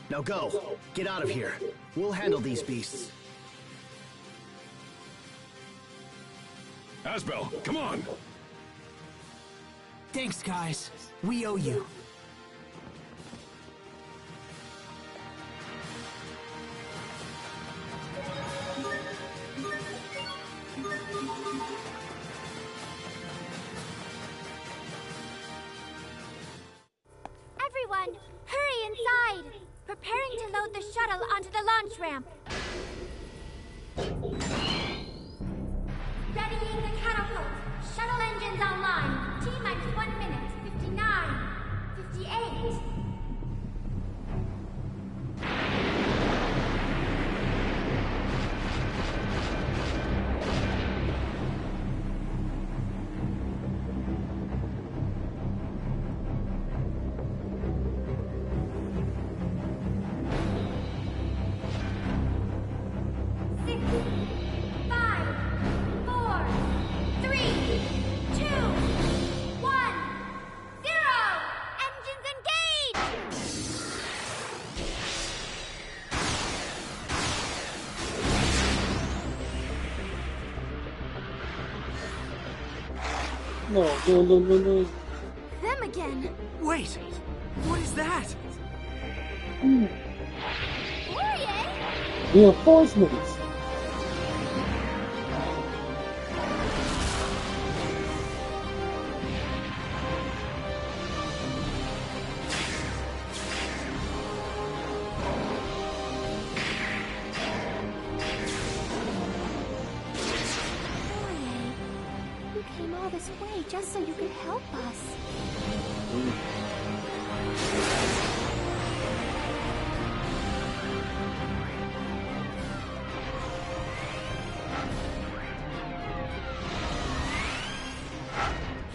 Now go. Get out of here. We'll handle these beasts. Asbel, come on! Thanks, guys. We owe you. Everyone, hurry inside! Preparing to load the shuttle onto the launch ramp. Readying the catapult. Shuttle engines online. T-minus 1 minute. 59. 58. No. Them again. Wait! What is that? Fourier? Reinforcements! All this way just so you could help us.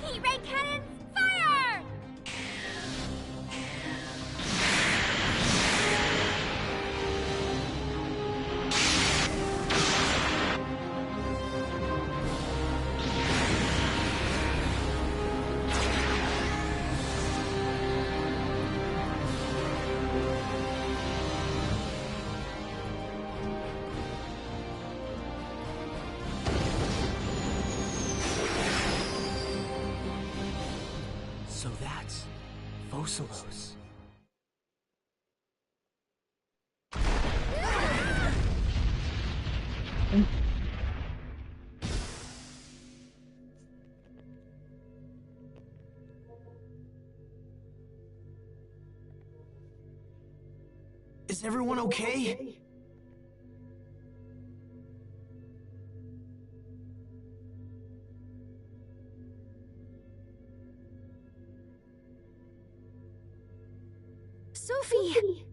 Heat ray cannons, fire! So that's Fossilos. Is everyone okay? Sophie!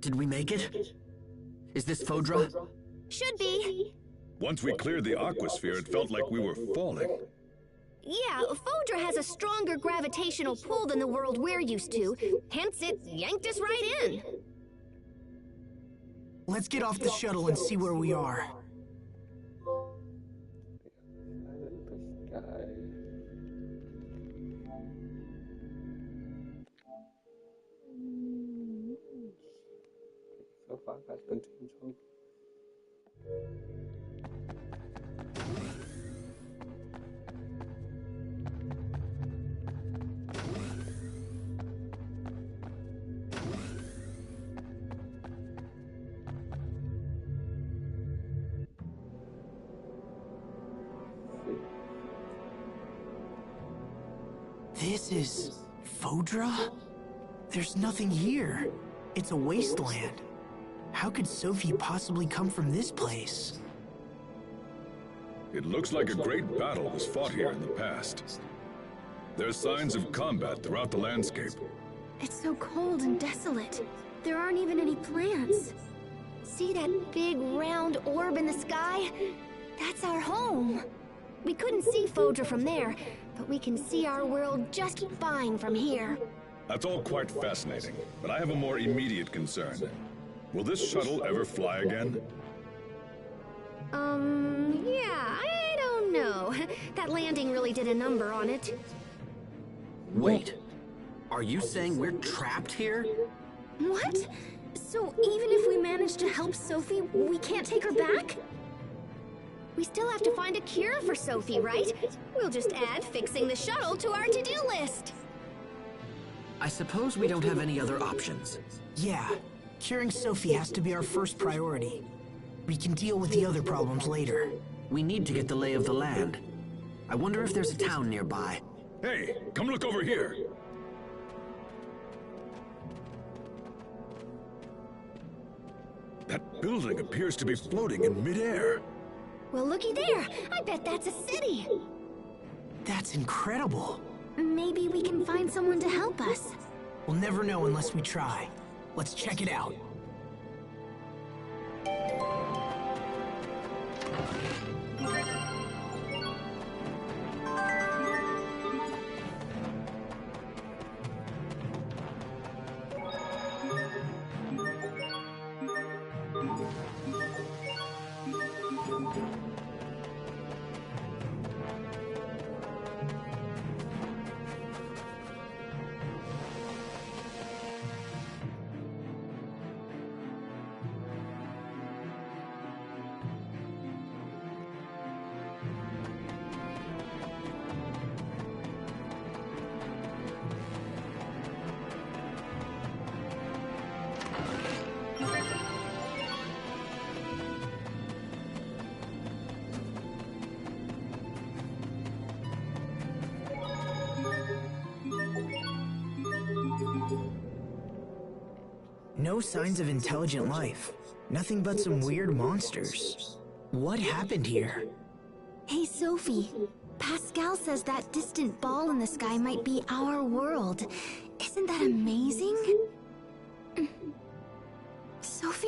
Did we make it? Is this Fodra? Should be. Once we cleared the aquasphere, it felt like we were falling. Yeah, Fodra has a stronger gravitational pull than the world we're used to, hence it yanked us right in. Let's get off the shuttle and see where we are. So far, that's been too. This is Fodra? There's nothing here. It's a wasteland. How could Sophie possibly come from this place? It looks like a great battle was fought here in the past. There's signs of combat throughout the landscape. It's so cold and desolate. There aren't even any plants. See that big round orb in the sky? That's our home. We couldn't see Fodra from there, but we can see our world just fine from here. That's all quite fascinating, but I have a more immediate concern. Will this shuttle ever fly again? Yeah, I don't Oh no, that landing really did a number on it. Wait. Are you saying we're trapped here? What? So even if we manage to help Sophie, we can't take her back? We still have to find a cure for Sophie, right? We'll just add fixing the shuttle to our to-do list. I suppose we don't have any other options. Yeah, curing Sophie has to be our first priority. We can deal with the other problems later. We need to get the lay of the land. I wonder if there's a town nearby. Hey, come look over here. That building appears to be floating in midair. Well, looky there. I bet that's a city. That's incredible. Maybe we can find someone to help us. We'll never know unless we try. Let's check it out. No signs of intelligent life. Nothing but some weird monsters. What happened here? Hey, Sophie. Pascal says that distant ball in the sky might be our world. Isn't that amazing? Sophie?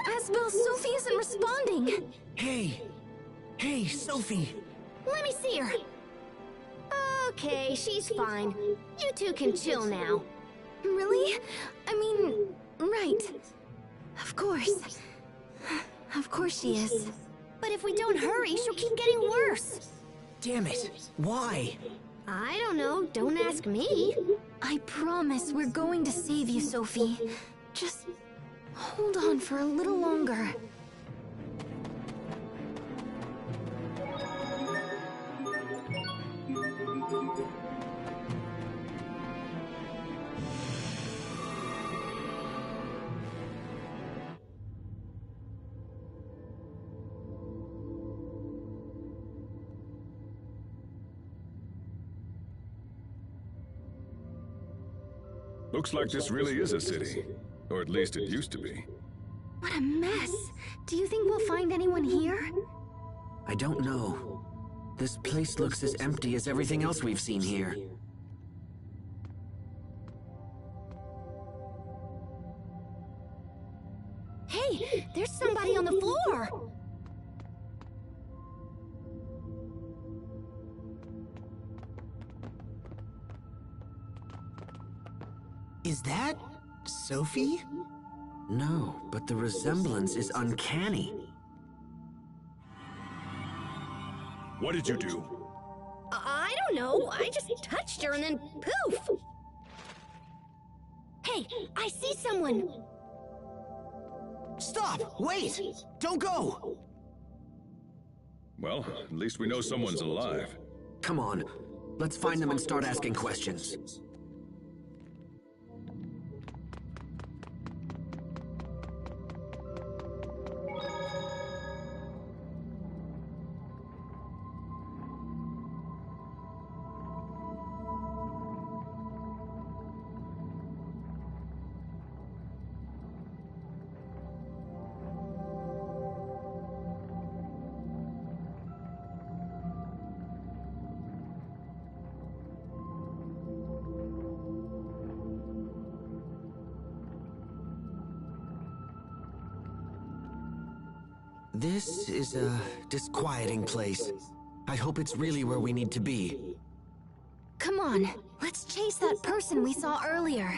Asbel, Sophie isn't responding. Hey, Sophie. Let me see her. Okay, she's fine. You two can chill now. Really? I mean, right. Of course. Of course she is. But if we don't hurry, she'll keep getting worse. Damn it. Why? I don't know. Don't ask me. I promise we're going to save you, Sophie. Just hold on for a little longer. Looks like this really is a city. Or at least it used to be. What a mess. Do you think we'll find anyone here? I don't know. This place looks as empty as everything else we've seen here. Hey, there's somebody on the floor. Is that Sophie? No, but the resemblance is uncanny. What did you do? I don't know. I just touched her and then poof. Hey, I see someone. Stop! Wait! Don't go! Well, at least we know someone's alive. Come on, let's find them and start asking questions. This is a disquieting place. I hope it's really where we need to be. Come on, let's chase that person we saw earlier.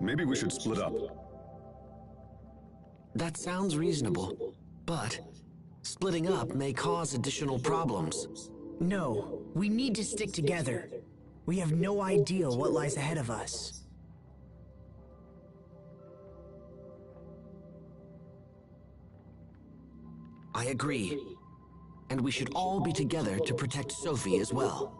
Maybe we should split up. That sounds reasonable, but splitting up may cause additional problems. No, we need to stick together. We have no idea what lies ahead of us. I agree. And we should all be together to protect Sophie as well.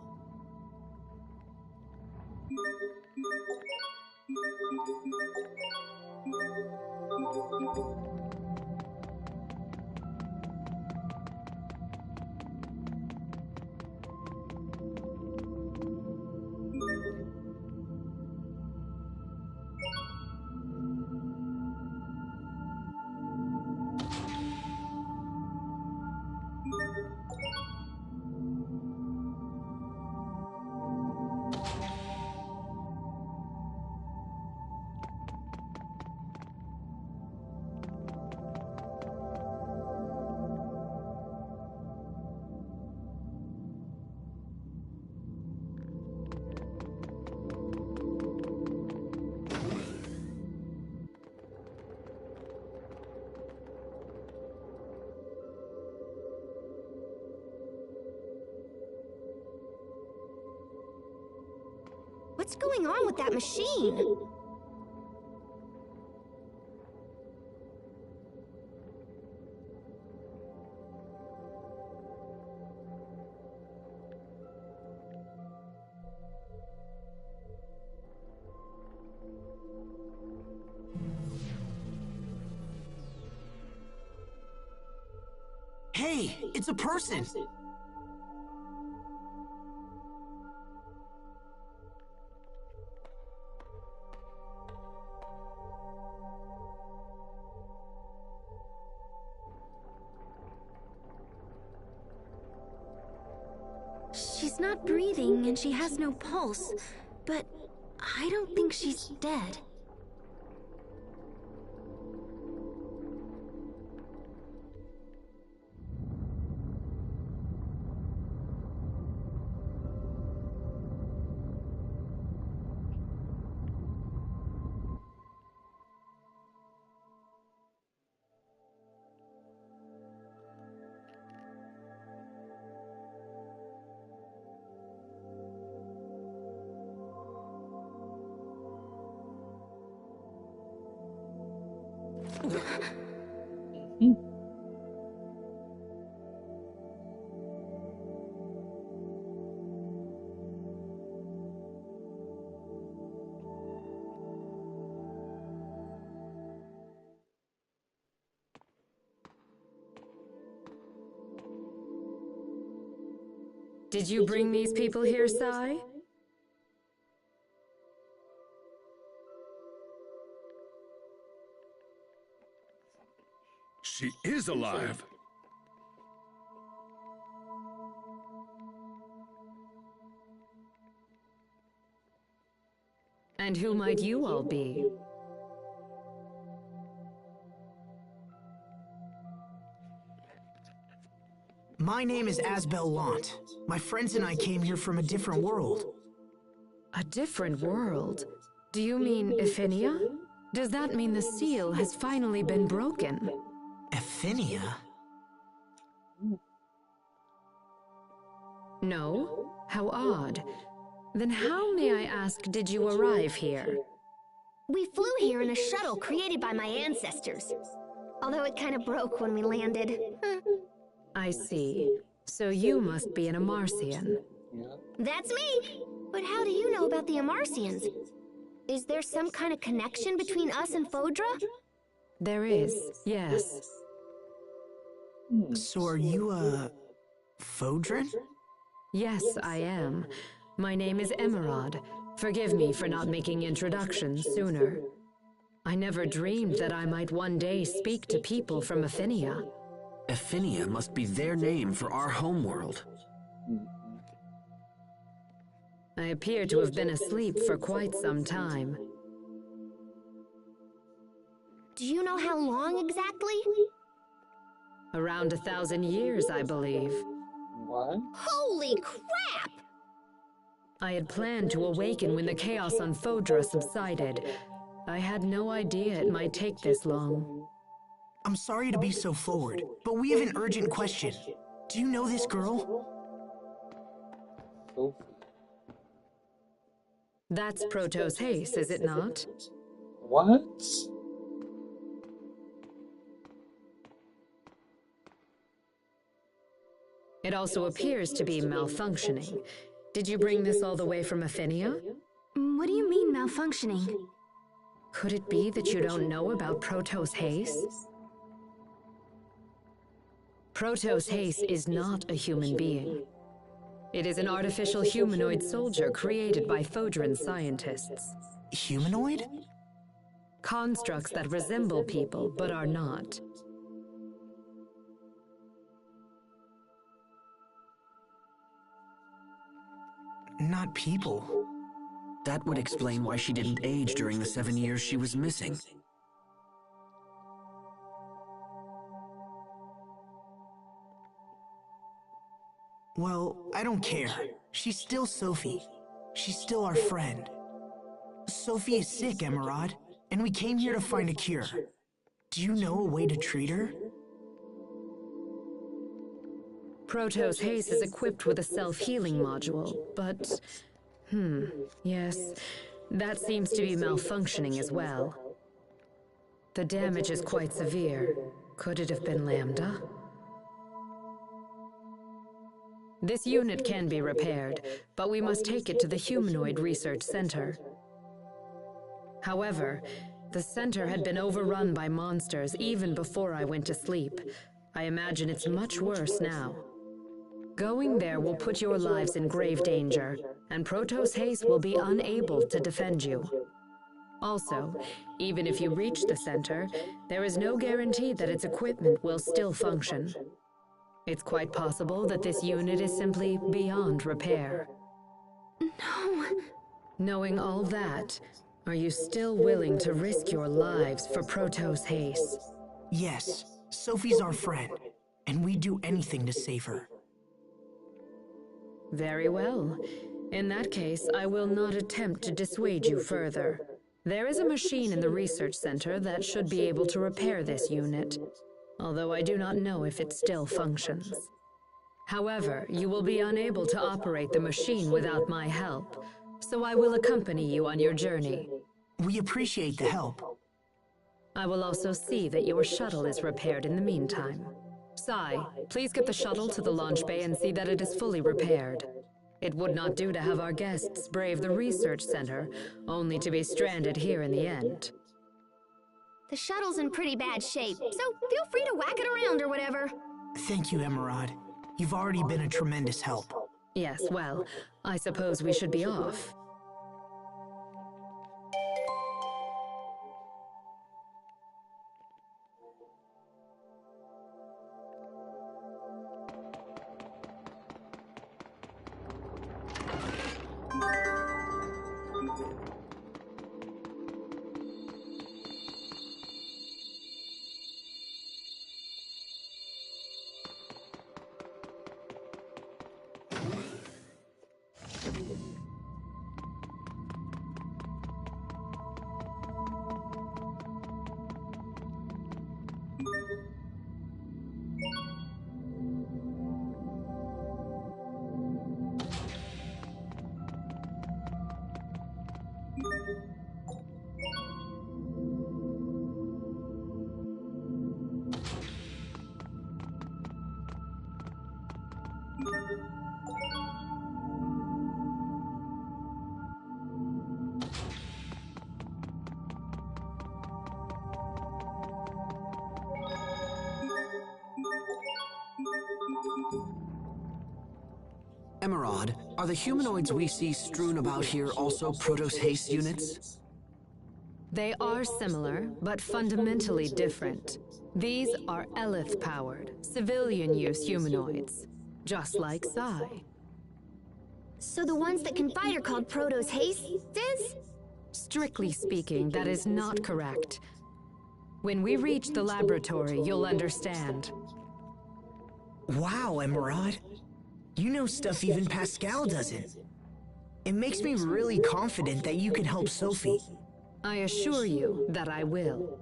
What's going on with that machine? Hey, it's a person! She's not breathing and she has no pulse, but I don't think she's dead. Did you bring these people here, Sai? She is alive! And who might you all be? My name is Asbel Lant. My friends and I came here from a different world. A different world? Do you mean Ephinia? Does that mean the seal has finally been broken? Ephinia? No? How odd. Then how, may I ask, did you arrive here? We flew here in a shuttle created by my ancestors. Although it kind of broke when we landed. I see. So you must be an Amarcian. That's me! But how do you know about the Amarcians? Is there some kind of connection between us and Fodra? There is, yes. So are you, Fodran? Yes, I am. My name is Emerald. Forgive me for not making introductions sooner. I never dreamed that I might one day speak to people from Ephinia. Ephinia must be their name for our homeworld. I appear to have been asleep for quite some time. Do you know how long exactly? Around 1,000 years, I believe. What? Holy crap! I had planned to awaken when the chaos on Fodra subsided. I had no idea it might take this long. I'm sorry to be so forward, but we have an urgent question. Do you know this girl? Sophie. That's Protos Haste, is it not? What? It also appears to be malfunctioning. Did you bring this all the way from Afinia? What do you mean malfunctioning? Could it be that you don't know about Protos Haste? Protos Haste is not a human being. It is an artificial humanoid soldier created by Fodran scientists. Humanoid? Constructs that resemble people, but are not. Not people. That would explain why she didn't age during the 7 years she was missing. Well, I don't care. She's still Sophie. She's still our friend. Sophie is sick, Emerald, and we came here to find a cure. Do you know a way to treat her? Protos Haste is equipped with a self-healing module, but... yes, that seems to be malfunctioning as well. The damage is quite severe. Could it have been Lambda? This unit can be repaired, but we must take it to the Humanoid Research Center. However, the center had been overrun by monsters even before I went to sleep. I imagine it's much worse now. Going there will put your lives in grave danger, and Protos Haste will be unable to defend you. Also, even if you reach the center, there is no guarantee that its equipment will still function. It's quite possible that this unit is simply beyond repair. No. Knowing all that, are you still willing to risk your lives for Protos Haste? Yes, Sophie's our friend, and we'd do anything to save her. Very well. In that case, I will not attempt to dissuade you further. There is a machine in the research center that should be able to repair this unit, although I do not know if it still functions. However, you will be unable to operate the machine without my help, so I will accompany you on your journey. We appreciate the help. I will also see that your shuttle is repaired in the meantime. Sai, please get the shuttle to the launch bay and see that it is fully repaired. It would not do to have our guests brave the research center, only to be stranded here in the end. The shuttle's in pretty bad shape, so feel free to whack it around or whatever. Thank you, Emerald. You've already been a tremendous help. Yes, well, I suppose we should be off. Emerald, are the humanoids we see strewn about here also Protos Haste units? They are similar, but fundamentally different. These are Elith-powered, civilian-use humanoids, just like Sai. So the ones that can fight are called Protos Haste, is? Strictly speaking, that is not correct. When we reach the laboratory, you'll understand. Wow, Emerald. You know stuff even Pascal doesn't. It makes me really confident that you can help Sophie. I assure you that I will.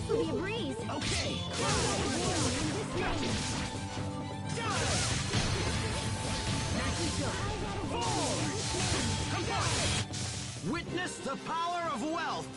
This'll be a breeze. Okay. Witness the power of wealth.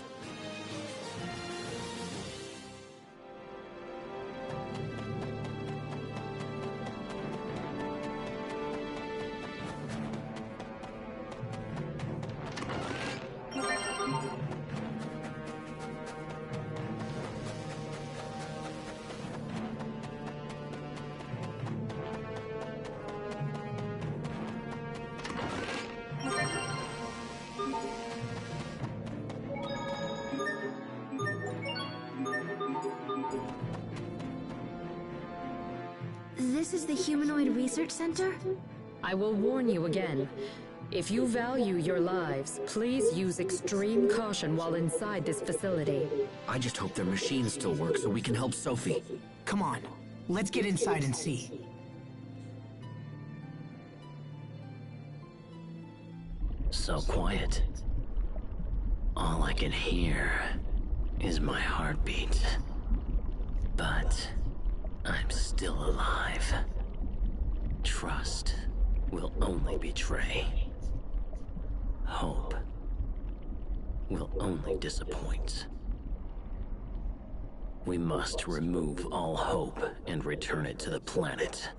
This is the Humanoid Research Center? I will warn you again. If you value your lives, please use extreme caution while inside this facility. I just hope their machines still work so we can help Sophie. Come on, let's get inside and see. So quiet. All I can hear is my heartbeat. But I'm still alive. Trust will only betray. Hope will only disappoint. We must remove all hope and return it to the planet.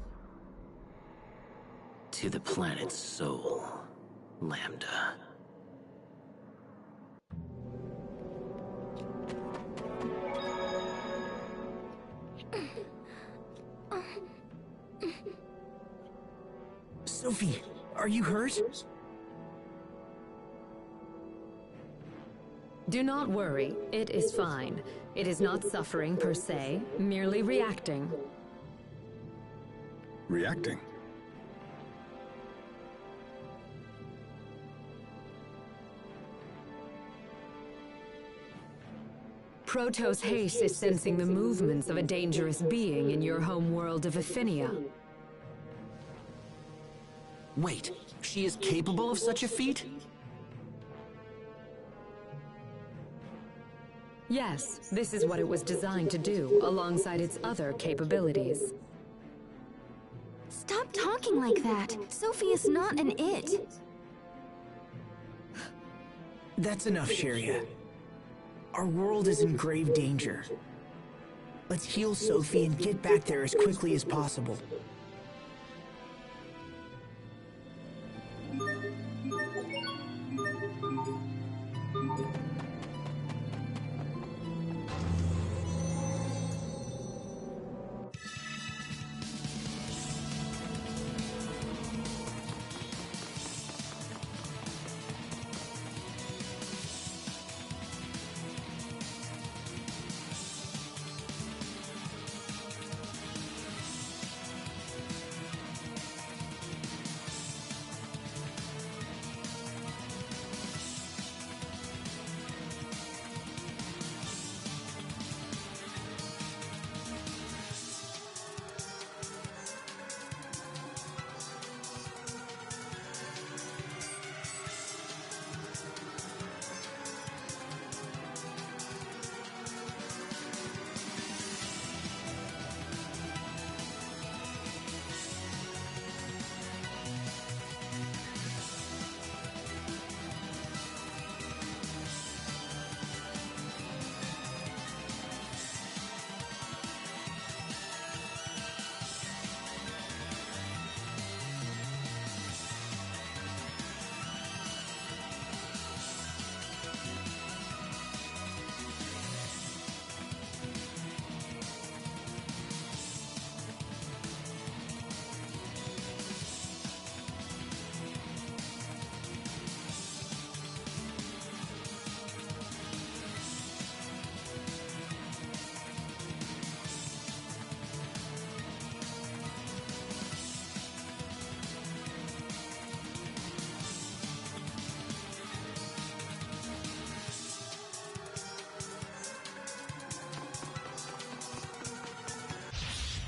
To the planet's soul, Lambda. Sophie, are you hurt? Do not worry, it is fine. It is not suffering per se, merely reacting. Reacting? Protos Haste is sensing the movements of a dangerous being in your home world of Aphinia. Wait, she is capable of such a feat? Yes, this is what it was designed to do, alongside its other capabilities. Stop talking like that. Sophie is not an it. That's enough, Sharia. Our world is in grave danger. Let's heal Sophie and get back there as quickly as possible.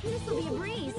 This'll be a breeze.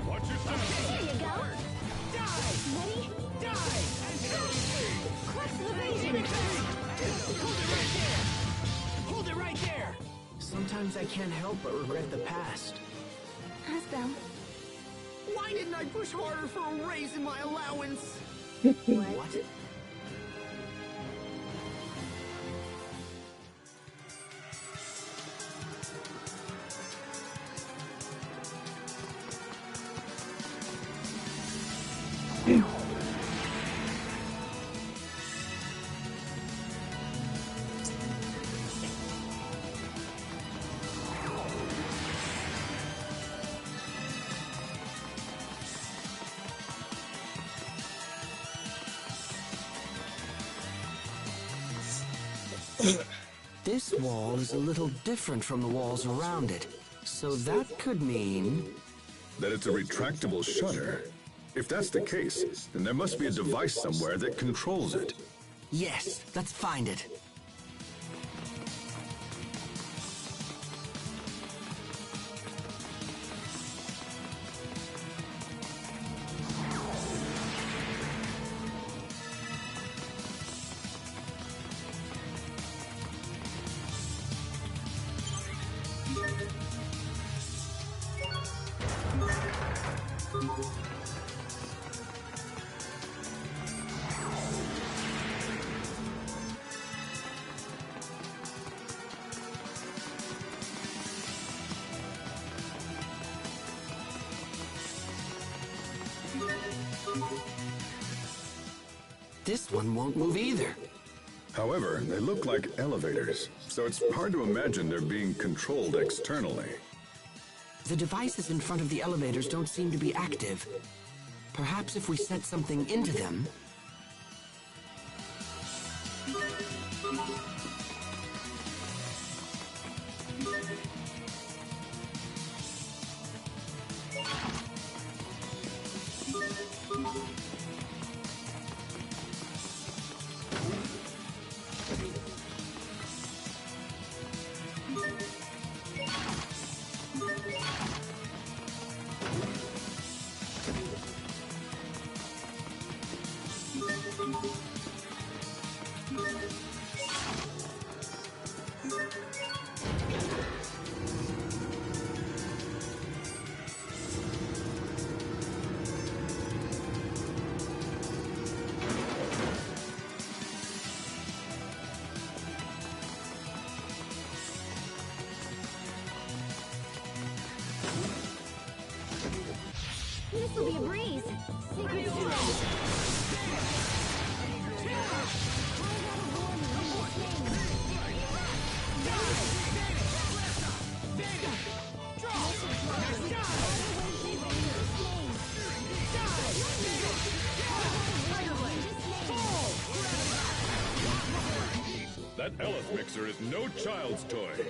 Watch your step. There you go. Die! Ready? Die! Crux evasion. Hold it right there! Hold it right there! Sometimes I can't help but regret the past. Asbel. Why didn't I push harder for a raise in my allowance? What? This wall is a little different from the walls around it. So that could mean... That it's a retractable shutter. If that's the case, then there must be a device somewhere that controls it. Yes, let's find it. This one won't move either. However, they look like elevators, so it's hard to imagine they're being controlled externally. The devices in front of the elevators don't seem to be active. Perhaps if we set something into them... This will be a breeze. Secret storage. That Eleth mixer is no child's toy.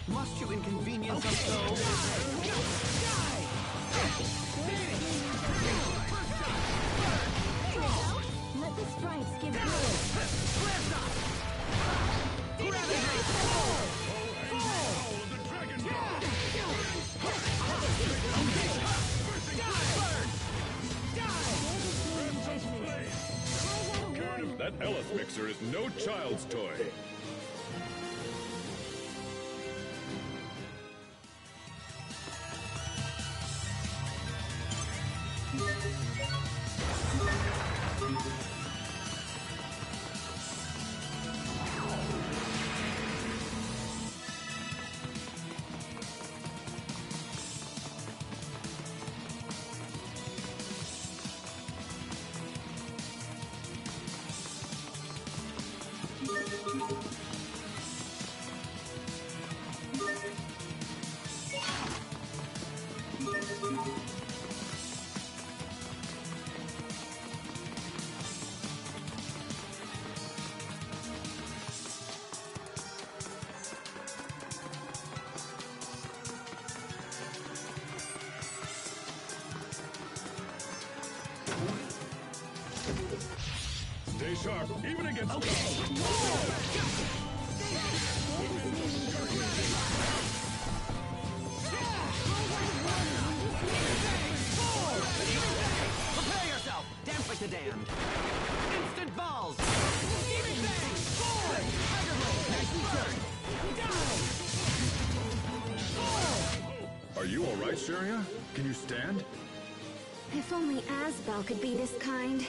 Must you inconvenience us so? Let the sprites give way. That Ellis mixer is no child's toy. Stay sharp, even against... Prepare yourself! Dance like the damned! Instant balls! Are you all right, Sheria? Can you stand? If only Asbel could be this kind.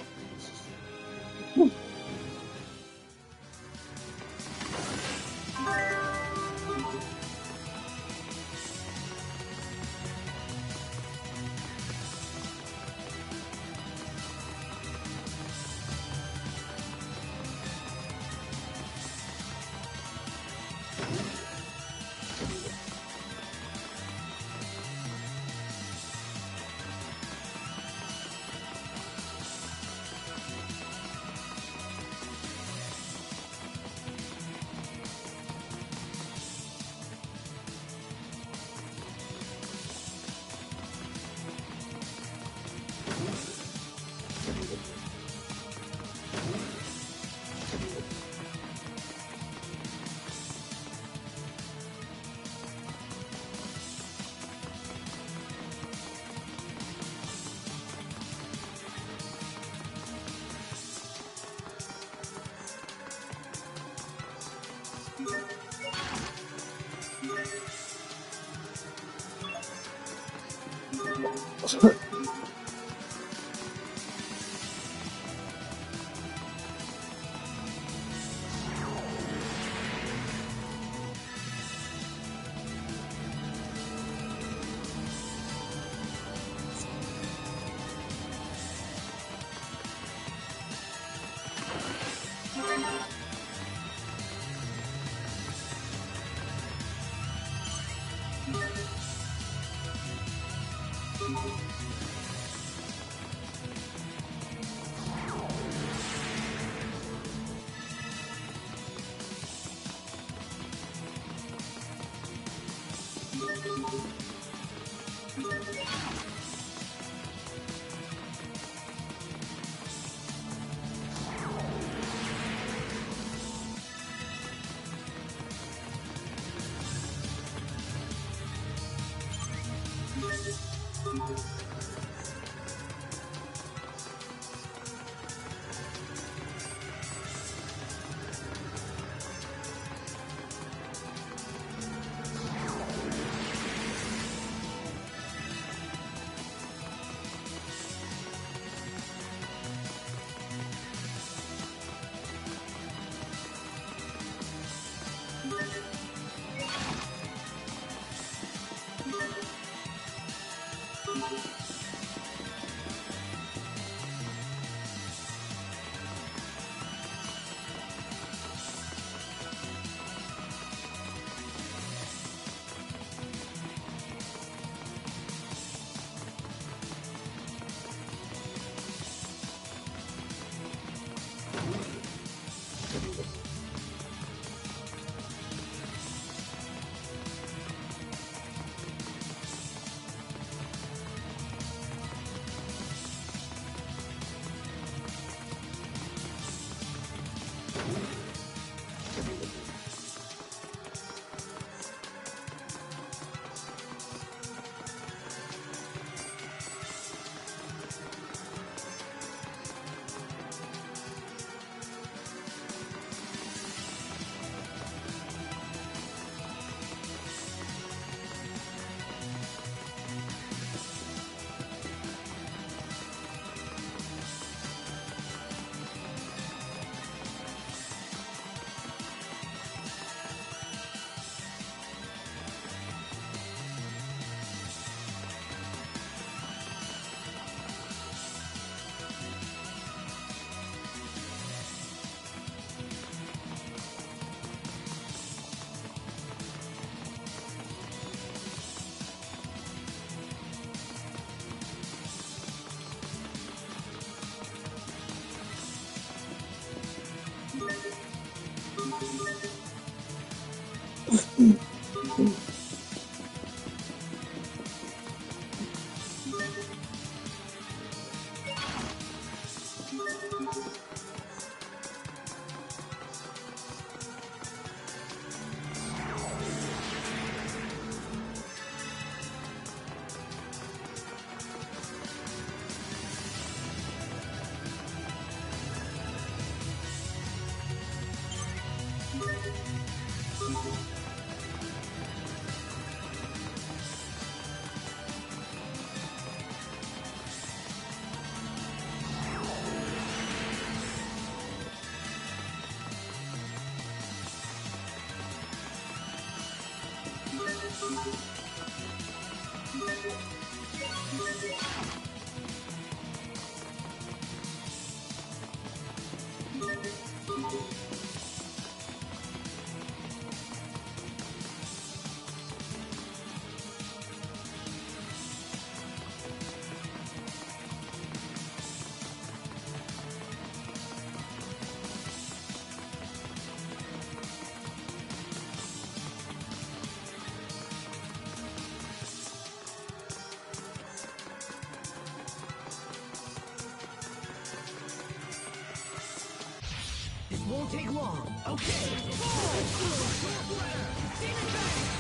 Won't take long. Okay.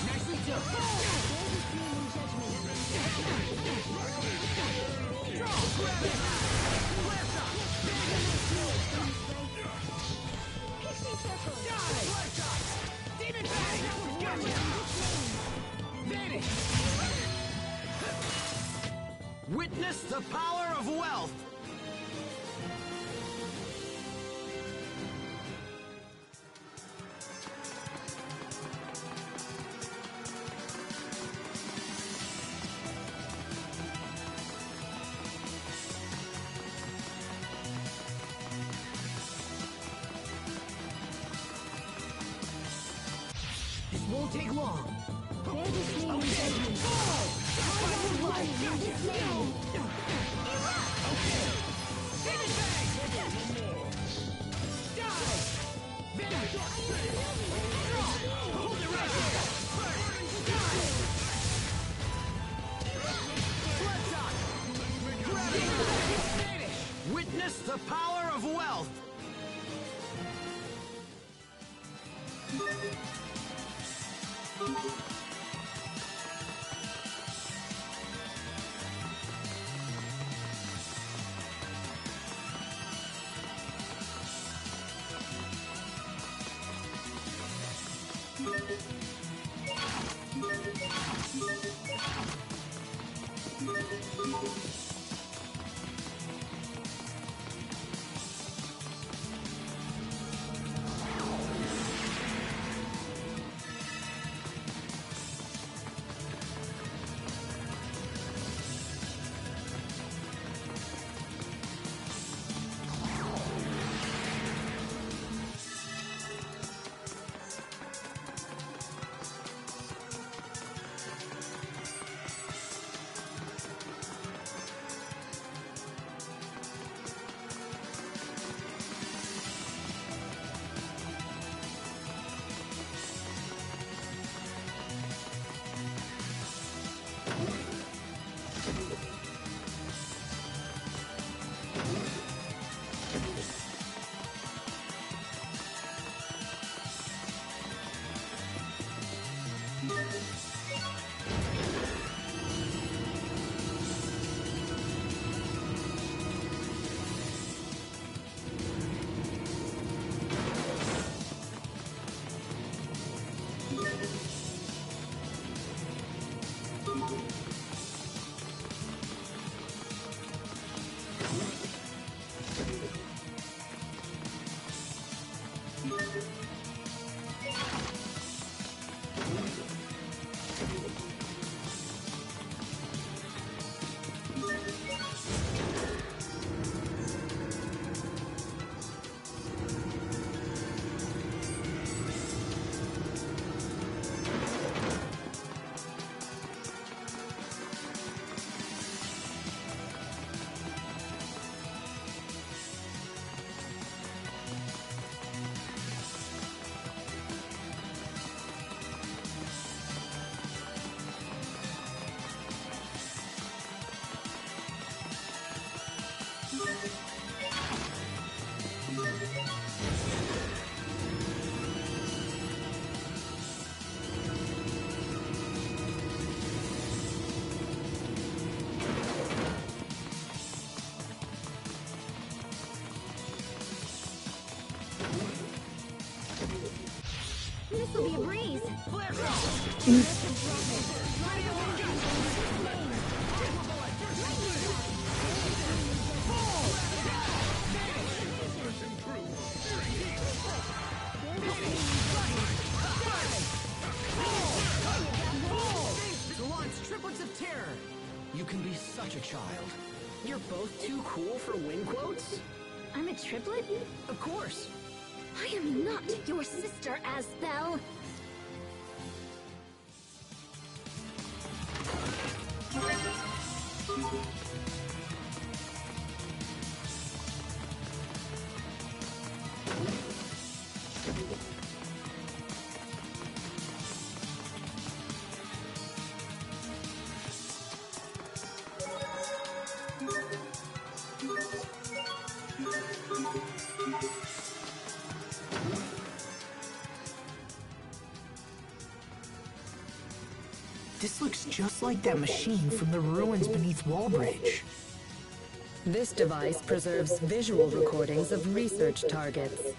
Nicely done. Grab it. Left up. Die. Demon bag. Vanish. Witness the power of wealth. Won't take long. Witness the power of wealth. This'll be a breeze. To launch triplets of terror! You can be such a child. You're both too cool for win quotes? I'm a triplet? Of course. I am not your sister, Asbel. This looks just like that machine from the ruins beneath Wallbridge. This device preserves visual recordings of research targets.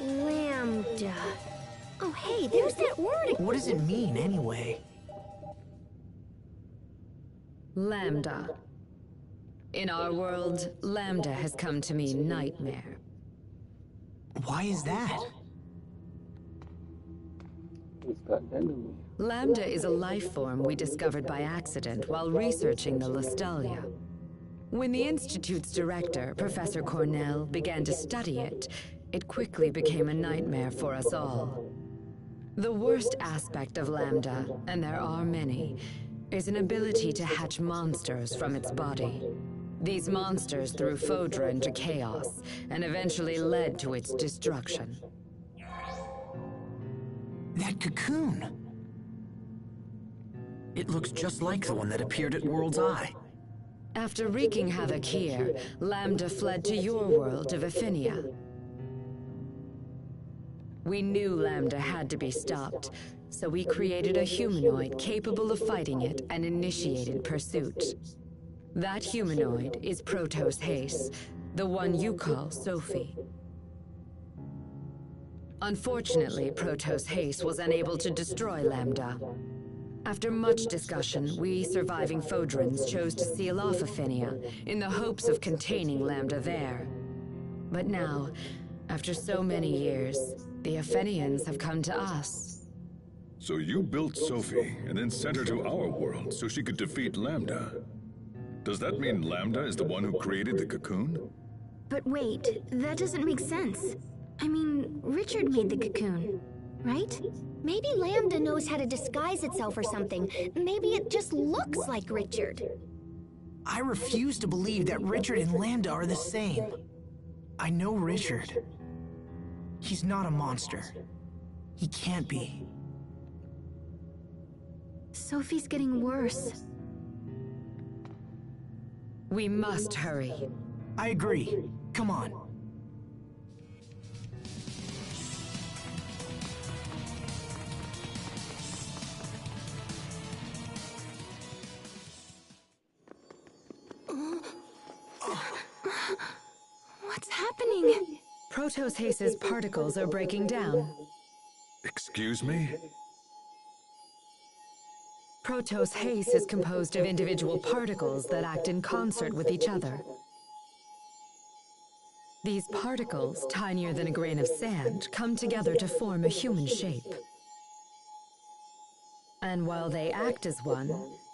Lambda. Oh, hey, there's that word again. What does it mean, anyway? Lambda. In our world, Lambda has come to mean nightmare. Why is that? It's got enemy. Lambda is a life form we discovered by accident while researching the Lustalia. When the Institute's director, Professor Cornell, began to study it, it quickly became a nightmare for us all. The worst aspect of Lambda, and there are many, is an ability to hatch monsters from its body. These monsters threw Fodra into chaos, and eventually led to its destruction. That cocoon. It looks just like the one that appeared at World's Eye. After wreaking havoc here, Lambda fled to your world of Affinia. We knew Lambda had to be stopped, so we created a humanoid capable of fighting it and initiated pursuit. That humanoid is Protos Hace, the one you call Sophie. Unfortunately, Protos Hace was unable to destroy Lambda. After much discussion, we surviving Fodrans chose to seal off Affinia in the hopes of containing Lambda there. But now, after so many years, the Aphenians have come to us. So you built Sophie and then sent her to our world so she could defeat Lambda. Does that mean Lambda is the one who created the cocoon? But wait, that doesn't make sense. I mean, Richard made the cocoon, right? Maybe Lambda knows how to disguise itself or something. Maybe it just looks like Richard. I refuse to believe that Richard and Lambda are the same. I know Richard. He's not a monster. He can't be. Sophie's getting worse. We must hurry. I agree. Come on. What's happening? Protos Hace's particles are breaking down. Excuse me? Protos Hace is composed of individual particles that act in concert with each other. These particles, tinier than a grain of sand, come together to form a human shape. And while they act as one,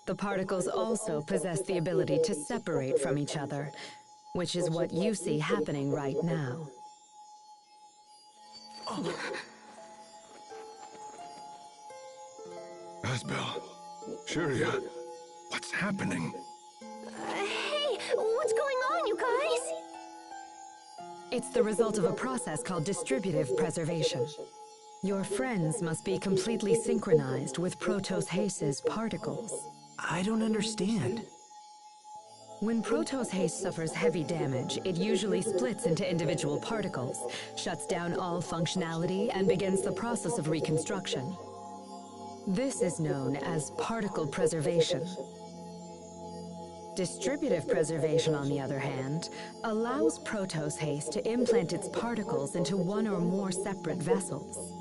the particles also possess the ability to separate from each other, which is what you see happening right now. Asbel. Shiria. What's happening? Hey, what's going on, you guys? It's the result of a process called distributive preservation. Your friends must be completely synchronized with Protos Hace's particles. I don't understand. When Protos Hace suffers heavy damage, it usually splits into individual particles, shuts down all functionality, and begins the process of reconstruction. This is known as particle preservation. Distributive preservation, on the other hand, allows Protos haste to implant its particles into one or more separate vessels.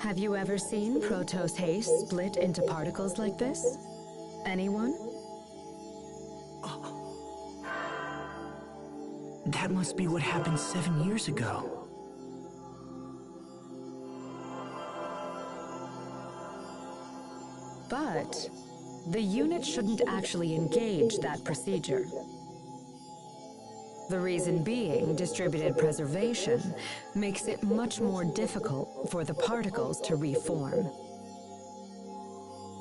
Have you ever seen Protos haste split into particles like this? Anyone? That must be what happened 7 years ago. But the unit shouldn't actually engage that procedure. The reason being, distributed preservation makes it much more difficult for the particles to reform.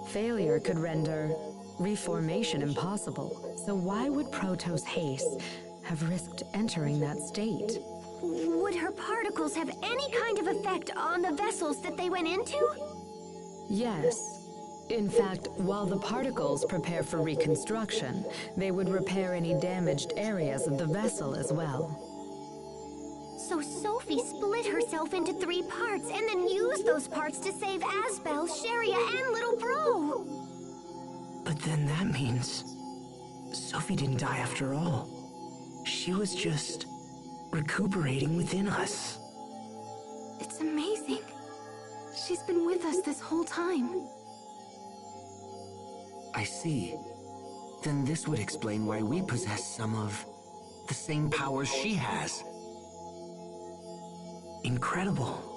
Failure could render reformation impossible, so why would Protos haste have risked entering that state? Would her particles have any kind of effect on the vessels that they went into? Yes. In fact, while the particles prepare for reconstruction, they would repair any damaged areas of the vessel as well. So Sophie split herself into 3 parts and then used those parts to save Asbel, Sharia, and Little Bro! But then that means Sophie didn't die after all. She was just recuperating within us. It's amazing. She's been with us this whole time. I see. Then this would explain why we possess some of the same powers she has. Incredible.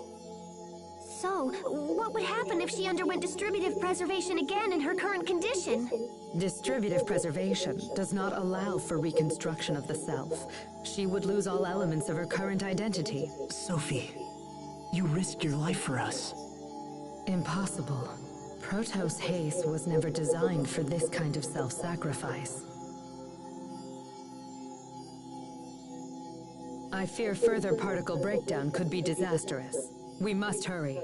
So, what would happen if she underwent distributive preservation again in her current condition? Distributive preservation does not allow for reconstruction of the self. She would lose all elements of her current identity. Sophie, you risked your life for us. Impossible. Protos haste was never designed for this kind of self-sacrifice. I fear further particle breakdown could be disastrous. We must hurry.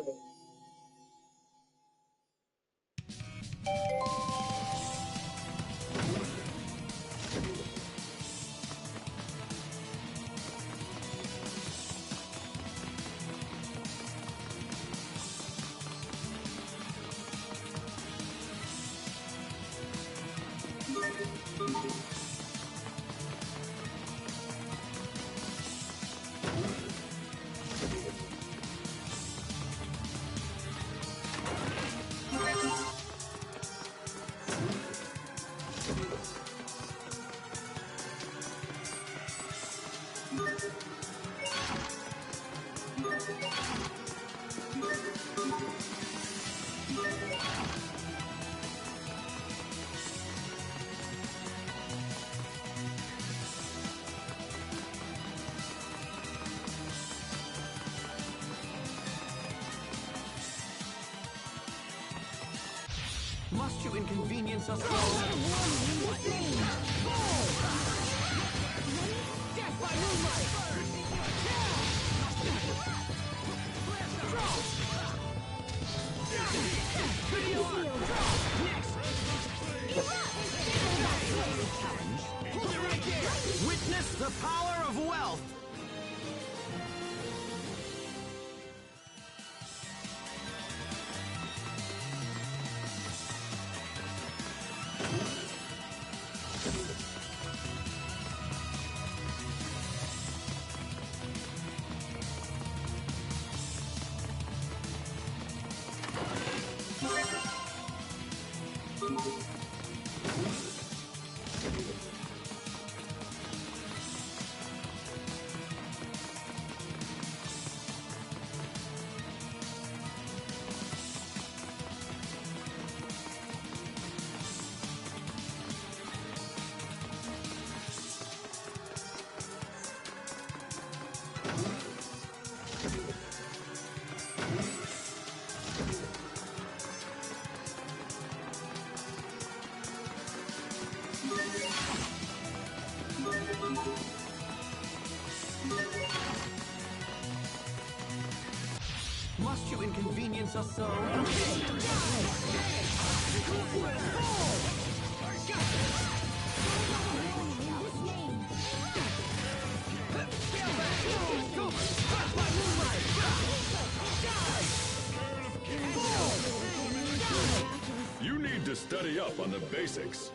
Must you inconvenience us all? Death by moonlight! Hold it right there! Witness the power of wealth! Must you inconvenience us so? You need to study up on the basics.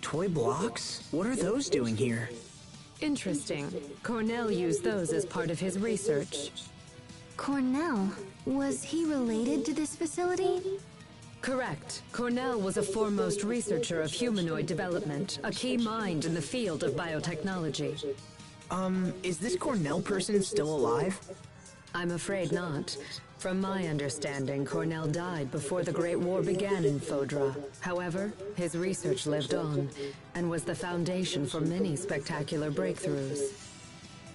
Toy blocks? What are those doing here? Interesting. Cornell used those as part of his research. Cornell? Was he related to this facility? Correct. Cornell was a foremost researcher of humanoid development, a key mind in the field of biotechnology. Is this Cornell person still alive? I'm afraid not. From my understanding, Cornell died before the Great War began in Fodra. However, his research lived on, and was the foundation for many spectacular breakthroughs.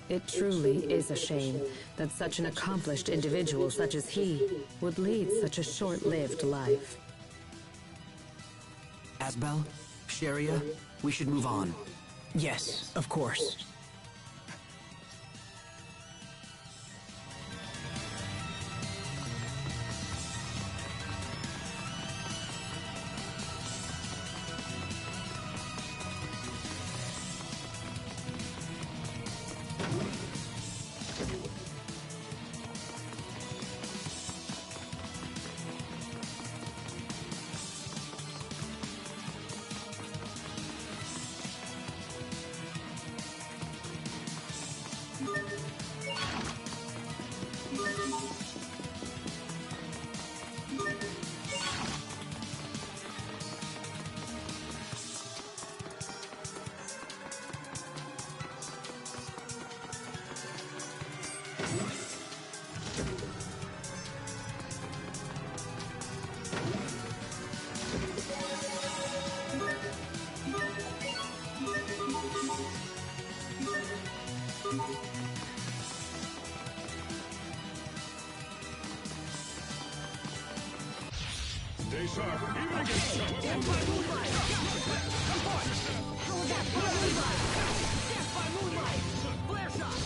It truly is a shame that such an accomplished individual such as he would lead such a short-lived life. Asbel, Sharia, we should move on. Yes, of course. Stay sharp, even against Death by moonlight! How was that? Death by moonlight! Flare shot!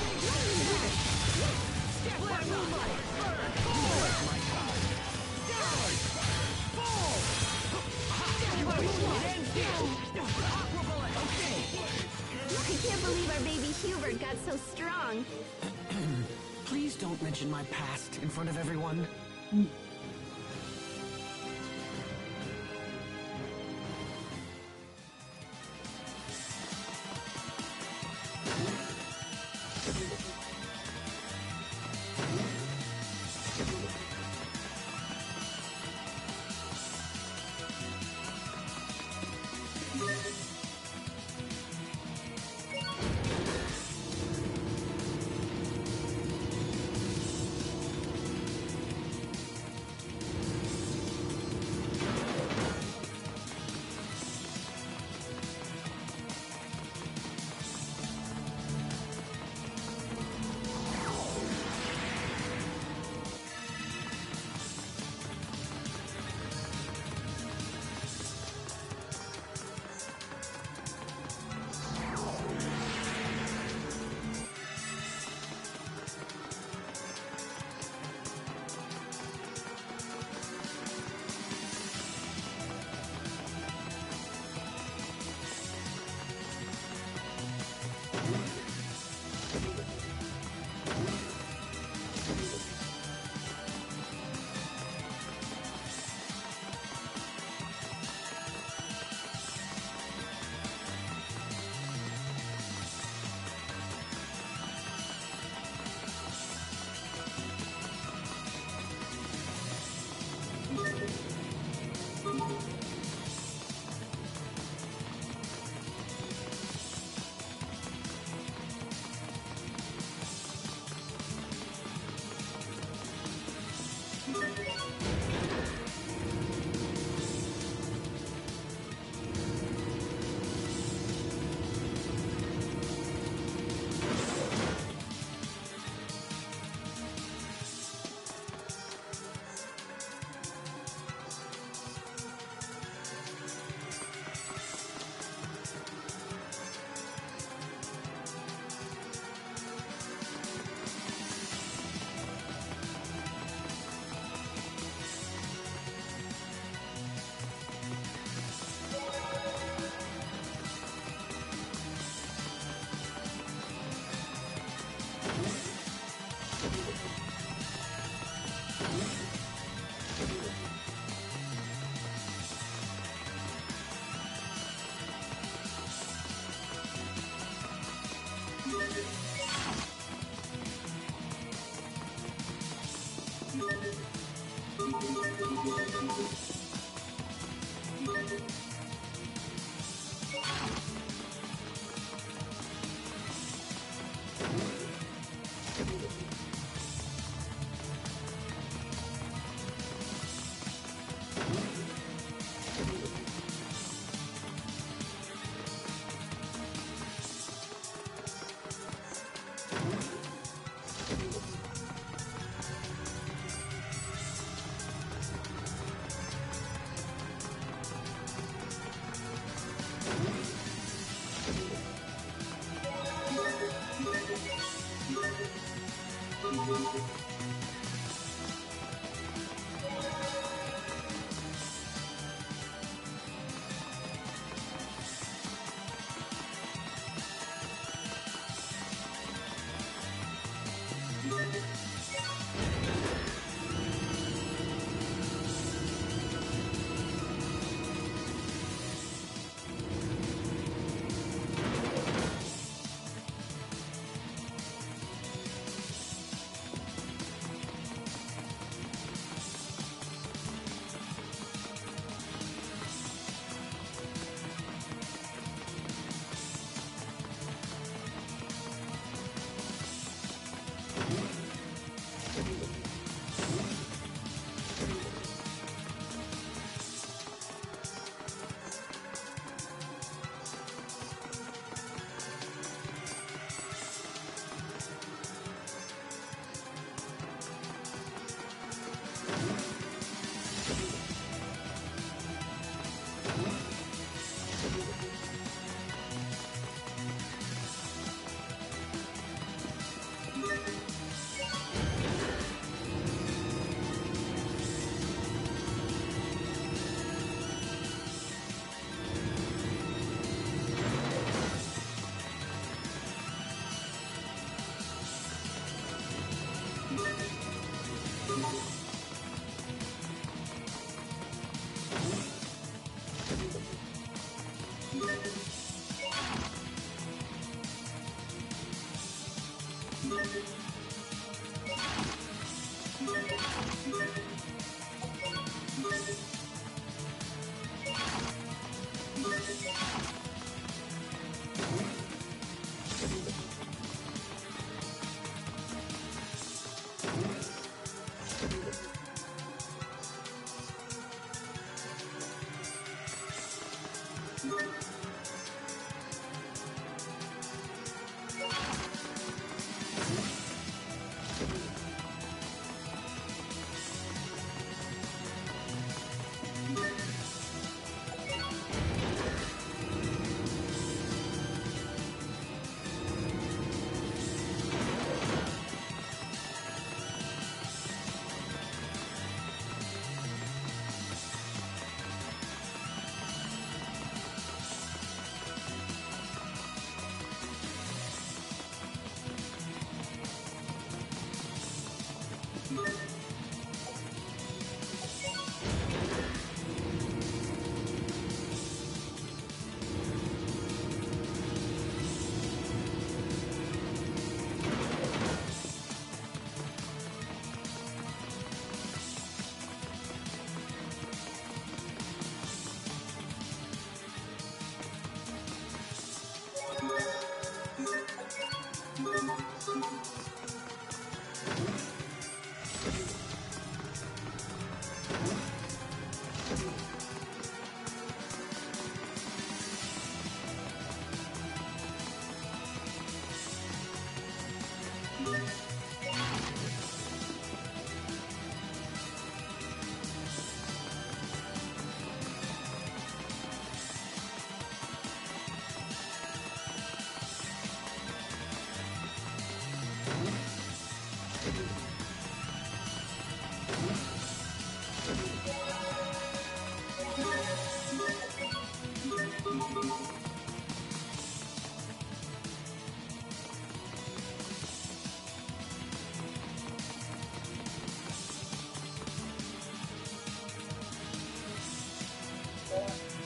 Death by moonlight! Hubert got so strong. Please don't mention my past in front of everyone.